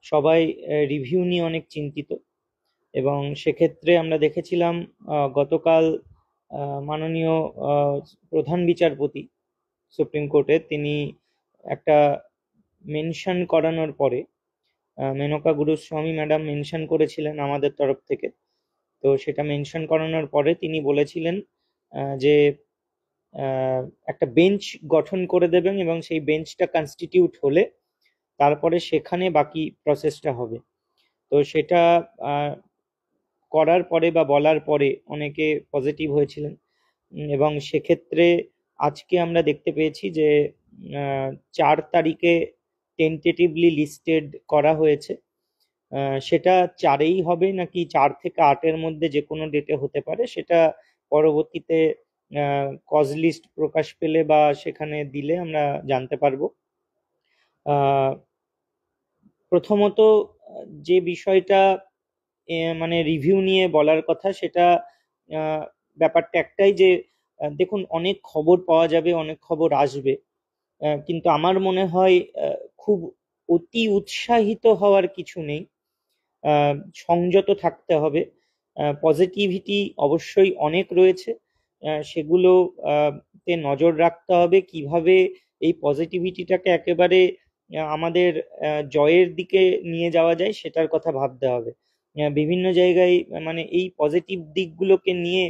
সবাই রিভিউ নিয়ে অনেক চিন্তিত। এবং সেক্ষেত্রে আমরা দেখেছিলাম গতকাল মাননীয় প্রধান বিচারপতি সুপ্রিম কোর্টের তিনি একটা মেনশন করানোর পরে, মেনকা গুরুস্বামী ম্যাডাম মেনশন করেছিলেন আমাদের তরফ থেকে। তো সেটা মেনশন করানোর পরে তিনি বলেছিলেন যে আহ, একটা বেঞ্চ গঠন করে দেবেন এবং সেই বেঞ্চটা কনস্টিটিউট হলে তারপরে সেখানে বাকি প্রসেসটা হবে। তো সেটা আহ, করার পরে বা বলার পরে অনেকে পজিটিভ হয়েছিলেন। এবং সেক্ষেত্রে আজকে আমরা দেখতে পেয়েছি যে 4 তারিখে টেন্টেটিভলি লিস্টেড করা হয়েছে। সেটা 4-এই হবে নাকি 4 থেকে 8-এর মধ্যে যে কোনো ডেটে হতে পারে, সেটা পরবর্তীতে কজ লিস্ট প্রকাশ পেলে বা সেখানে দিলে আমরা জানতে পারবো। আহ, প্রথমত যে বিষয়টা মানে রিভিউ নিয়ে বলার কথা, সেটা ব্যাপারটা একটাই যে দেখুন, অনেক খবর পাওয়া যাবে, অনেক খবর আসবে, কিন্তু আমার মনে হয় খুব অতি উৎসাহিত হওয়ার কিছু নেই। সংযত থাকতে হবে। পজিটিভিটি অবশ্যই অনেক রয়েছে, সেগুলো তে নজর রাখতে হবে কিভাবে এই পজিটিভিটিটাকে একেবারে আমাদের জয়ের দিকে নিয়ে যাওয়া যায় সেটার কথা ভাবতে হবে। বিভিন্ন জায়গায় মানে এই পজিটিভ দিকগুলোকে নিয়ে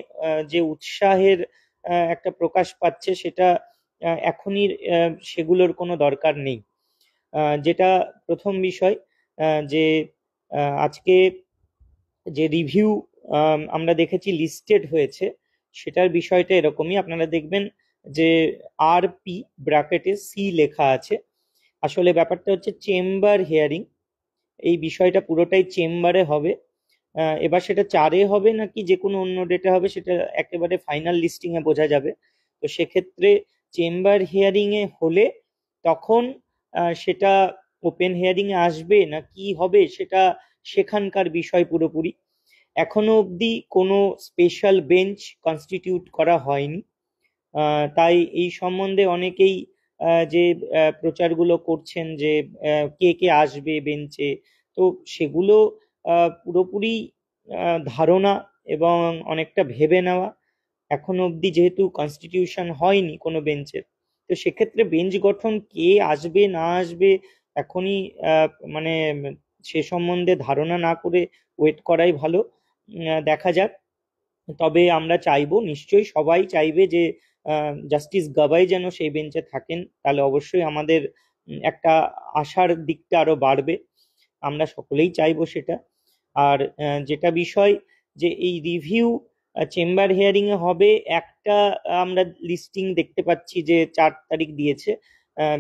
যে উৎসাহের একটা প্রকাশ পাচ্ছে, সেটা এখনই সেগুলোর কোনো দরকার নেই। যেটা প্রথম বিষয়, যে আজকে যে রিভিউ আমরা দেখেছি লিস্টেড হয়েছে, সেটার বিষয়টা এরকমই। আপনারা দেখবেন যে RP ব্র্যাকেটে সি লেখা আছে। আসলে ব্যাপারটা হচ্ছে চেম্বার হিয়ারিং। এই বিষয়টা পুরোটাই চেম্বারে হবে। এবার সেটা 4-এ হবে নাকি যে কোনো অন্য ডেটে হবে, সেটা একেবারে ফাইনাল লিস্টিং এ বোঝা যাবে। তো সেক্ষেত্রে চেম্বার হিয়ারিং এ হলে তখন সেটা ওপেন হিয়ারিং এ আসবে না কি হবে, সেটা সেখানকার বিষয় পুরোপুরি। এখনো অবধি কোনো স্পেশাল বেঞ্চ কনস্টিটিউট করা হয়নি। তাই এই সম্বন্ধে অনেকেই যে প্রচারগুলো করছেন যে কে কে আসবে বেঞ্চে, তো সেগুলো পুরোপুরি ধারণা এবং অনেকটা ভেবে নেওয়া। এখনো অবধি যেহেতু কনস্টিটিউশন হয়নি কোনো বেঞ্চের, তো সেক্ষেত্রে বেঞ্চ গঠন কে আসবে না আসবে এখনই মানে সে সম্বন্ধে ধারণা না করে ওয়েট করাই ভালো। দেখা যাক। তবে আমরা চাইবো, নিশ্চয়ই সবাই চাইবে যে জাস্টিস গাবাই যেন সেই বেঞ্চে থাকেন, তাহলে অবশ্যই আমাদের একটা আশার দিকটা আরো বাড়বে। আমরা সকলেই চাইবো সেটা। আর যেটা বিষয়, যে এই রিভিউ চেম্বার হিয়ারিং এ হবে একটা, আমরা লিস্টিং দেখতে পাচ্ছি যে 4 তারিখ দিয়েছে।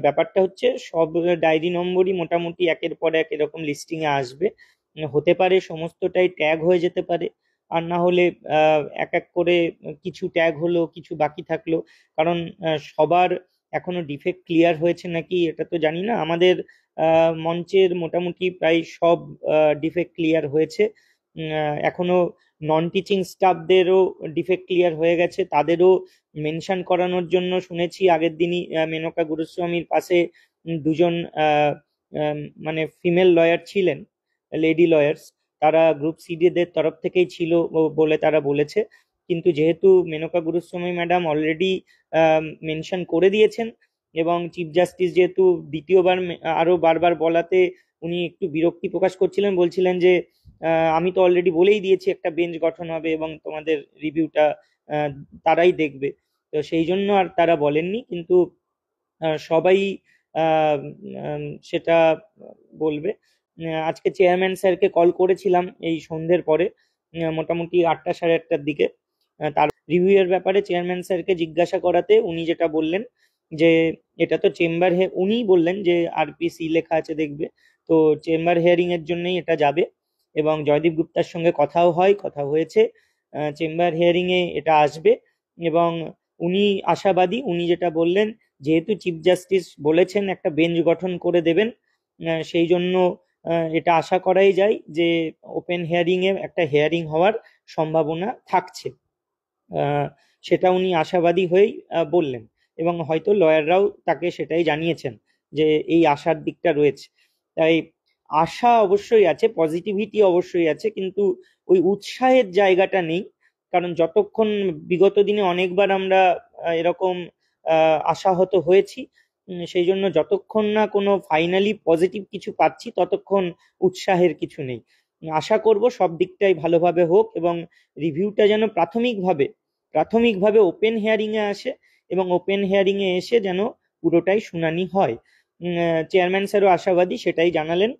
ব্যাপারটা হচ্ছে সব ডায়েরি নম্বরই মোটামুটি একের পর এক এরকম লিস্টিং এ আসবে। হতে পারে সমস্তটাই ট্যাগ হয়ে যেতে পারে, আর না হলে এক এক করে কিছু ট্যাগ হলো, কিছু বাকি থাকলো। কারণ সবার এখনো ডিফেক্ট ক্লিয়ার হয়েছে নাকি এটা তো জানি না। আমাদের মঞ্চের মোটামুটি প্রায় সব ডিফেক্ট ক্লিয়ার হয়েছে। এখনো নন টিচিং স্টাফদেরও ডিফেক্ট ক্লিয়ার হয়ে গেছে, তাদেরও মেনশন করানোর জন্য শুনেছি আগের দিনই মেনকা গুরুস্বামীর পাশে দুজন আহ, আম, মানে ফিমেল লয়ার ছিলেন, লেডি লয়ার্স। তারা গ্রুপ সিডি দের তরফ থেকেই ছিল বলে তারা বলেছে। কিন্তু যেহেতু Menaka Guruswamy madam already mention করে দিয়েছেন, এবং চিফ জাস্টিস যেহেতু দ্বিতীয়বার আরো বারবার বলাতে উনি একটু বিরক্তি প্রকাশ করছিলেন, বলছিলেন যে আমি তো অলরেডি বলেই দিয়েছি একটা বেঞ্চ গঠন হবে এবং তোমাদের রিভিউটা তারাই দেখবে। তো সেই জন্য আর তারা বলেননি, কিন্তু সবাই সেটা বলবে। আজকে চেয়ারম্যান স্যারকে কল করেছিলাম এই সন্ধ্যের পরে, মোটামুটি 8টা সাড়ে 8টার দিকে। তার রিভিউ এর ব্যাপারে চেয়ারম্যান স্যারকে জিজ্ঞাসা করাতে উনি যেটা বললেন যে এটা তো চেম্বার উনিই বললেন যে RPC লেখা আছে দেখবে। তো চেম্বার হিয়ারিং এর জন্যই এটা যাবে। এবং জয়দীপ গুপ্তার সঙ্গে কথা হয়েছে, চেম্বার হিয়ারিং এ এটা আসবে। এবং উনি আশাবাদী, উনি যেটা বললেন, যেহেতু চিফ জাস্টিস বলেছেন একটা বেঞ্চ গঠন করে দেবেন, সেই জন্য এটা আশা করাই যায় যে ওপেন হিয়ারিং এ একটা হিয়ারিং হওয়ার সম্ভাবনা থাকছে। আহ, সেটা উনি আশাবাদী হয়েই বললেন। এবং হয়তো লয়াররাও তাকে সেটাই জানিয়েছেন যে এই আশার দিকটা রয়েছে। তাই আশা অবশ্যই আছে, পজিটিভিটি অবশ্যই আছে, কিন্তু ওই উৎসাহের জায়গাটা নেই। কারণ যতক্ষণ বিগত দিনে অনেকবার আমরা এরকম আশাহত হয়েছি, সেই জন্য যতক্ষণ না কোনো ফাইনালি পজিটিভ কিছু পাচ্ছি ততক্ষণ উৎসাহের কিছু নেই। আশা করব সব দিকটাই ভালোভাবে হোক এবং রিভিউটা যেন প্রাথমিকভাবে ওপেন হিয়ারিং এ আসে এবং ওপেন হিয়ারিং এ এসে যেন পুরোটাই শুনানি হয়। চেয়ারম্যান স্যারও আশাবাদী, সেটাই জানালেন।